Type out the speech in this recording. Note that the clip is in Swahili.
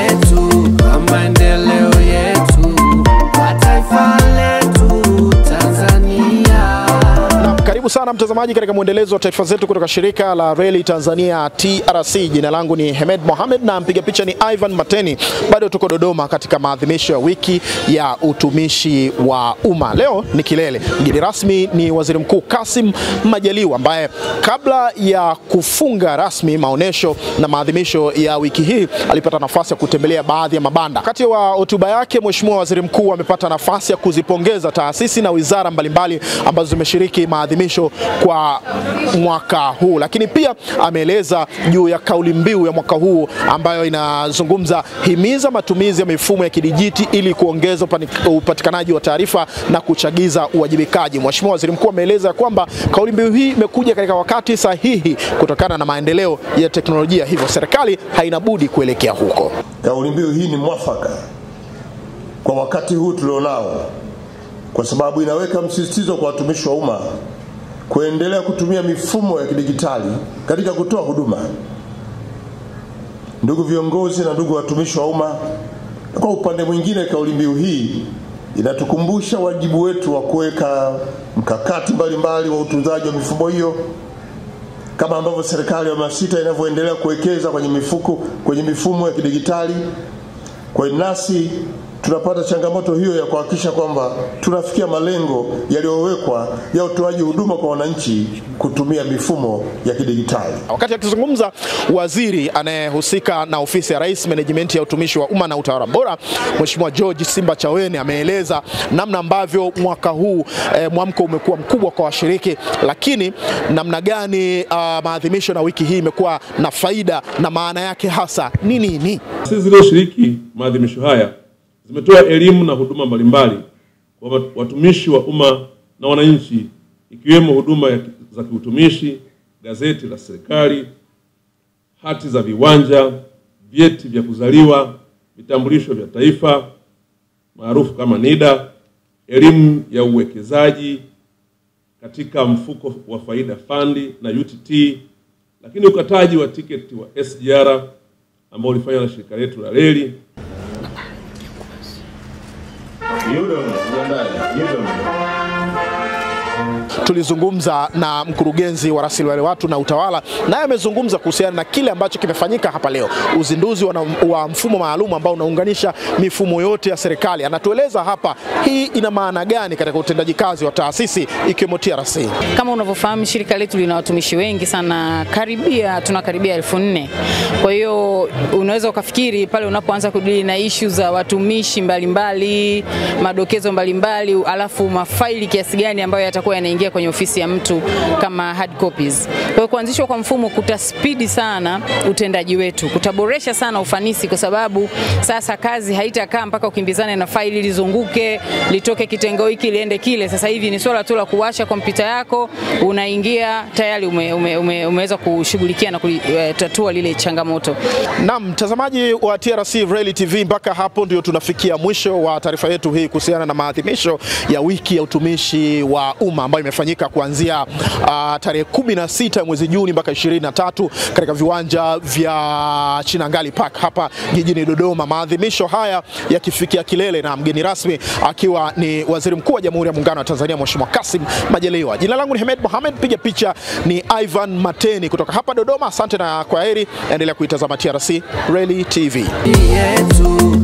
yetu, kwa maendeleo yetu, kwa taifa letu Tanzania. Karibu sana mtazamaji katika mwendelezo wa taarifa zetu kutoka shirika la Reli Tanzania TRC. Jina langu ni Hemed Mohamed na mpiga picha ni Ivan Mateni. Bado tuko Dodoma katika maadhimisho ya wiki ya utumishi wa umma. Leo ni kilele. Mgeni rasmi ni Waziri Mkuu Kassim Majaliwa ambaye kabla ya kufunga rasmi maonesho na maadhimisho ya wiki hii alipata nafasi ya kutembelea baadhi ya mabanda. Kati wa hotuba yake Mheshimiwa Waziri Mkuu amepata nafasi ya kuzipongeza taasisi na wizara mbalimbali ambazo zimeshiriki maadhimisho kwa mwaka huu, lakini pia ameeleza juu ya kauli mbiu ya mwaka huu ambayo inazungumza himiza matumizi ya mifumo ya kidijiti ili kuongeza upatikanaji wa taarifa na kuchagiza uwajibikaji. Mheshimiwa Waziri Mkuu ameeleza kwamba kauli mbiu hii imekuja katika wakati sahihi kutokana na maendeleo ya teknolojia, hivyo serikali haina budi kuelekea huko. Kauli mbiu hii ni mwafaka kwa wakati huu tulionao, kwa sababu inaweka msisitizo kwa watumishi wa umma kuendelea kutumia mifumo ya kidijitali katika kutoa huduma. Ndugu viongozi na ndugu watumishi wa umma, kwa upande mwingine kauli mbiu hii inatukumbusha wajibu wetu wa kuweka mkakati mbalimbali wa utunzaji wa mifumo hiyo, kama ambavyo serikali ya awamu ya sita inavyoendelea kuwekeza kwenye mifumo ya kidijitali. Kwa nasi tunapata changamoto hiyo ya kuhakikisha kwamba tunafikia malengo yaliyowekwa ya utoaji huduma kwa wananchi kutumia mifumo ya kidijitali. Wakati akizungumza waziri anayehusika na ofisi ya Rais, management ya utumishi wa umma na utawala bora, Mheshimiwa George Simba Chawene ameeleza namna ambavyo mwaka huu mwamko umekuwa mkubwa kwa washiriki, lakini namna gani maadhimisho na wiki hii imekuwa na faida na maana yake hasa ni nini. Sisi zilizoshiriki maadhimisho haya zimetoa elimu na huduma mbalimbali kwa watumishi wa umma na wananchi, ikiwemo huduma za kiutumishi, gazeti la serikali, hati za viwanja, vyeti vya kuzaliwa, vitambulisho vya taifa maarufu kama NIDA, elimu ya uwekezaji katika mfuko wa faida fund na UTT, lakini ukataji wa tiketi wa SGR ambao ulifanywa na shirika letu la reli. Tulizungumza na mkurugenzi wa rasilimali watu na utawala, naye amezungumza kuhusiana na kile ambacho kimefanyika hapa leo, uzinduzi wa mfumo maalum ambao unaunganisha mifumo yote ya serikali. Anatueleza hapa hii ina maana gani katika utendaji kazi wa taasisi ikiwemo TRC. Kama unavyofahamu, shirika letu lina watumishi wengi sana, tunakaribia 1400. Kwa hiyo unaweza ukafikiri pale unapoanza kudili na issue za watumishi mbalimbali, madokezo mbalimbali, alafu mafaili kiasi gani ambayo yatakuwa yanaingia kwenye ofisi ya mtu kama hard copies. Kwa hiyo kuanzishwa kwa mfumo kutaspidi sana utendaji wetu, kutaboresha sana ufanisi, kwa sababu sasa kazi haitakaa mpaka ukimbizane na faili lizunguke, litoke kitengo hiki liende kile. Sasa hivi ni swala tu la kuwasha kompyuta yako, unaingia tayari umeweza kushughulikia na kutatua lile changamoto. Naam, mtazamaji wa TRC Reli TV, mpaka hapo ndio tunafikia mwisho wa taarifa yetu hii kuhusiana na maadhimisho ya wiki ya utumishi wa umma ambayo imefanyika kuanzia tarehe 16 mwezi Juni mpaka 23 katika viwanja vya Chinangali Park hapa jijini Dodoma. Maadhimisho haya yakifikia kilele na mgeni rasmi akiwa ni Waziri Mkuu wa Jamhuri ya Muungano wa Tanzania Mheshimiwa Kassim Majaliwa. Jina langu ni Hemed Mohamed, piga picha ni Ivan Mateni kutoka hapa Dodoma. Asante na kwaheri, endelea kuitazama TRC Reli TV. Yetu,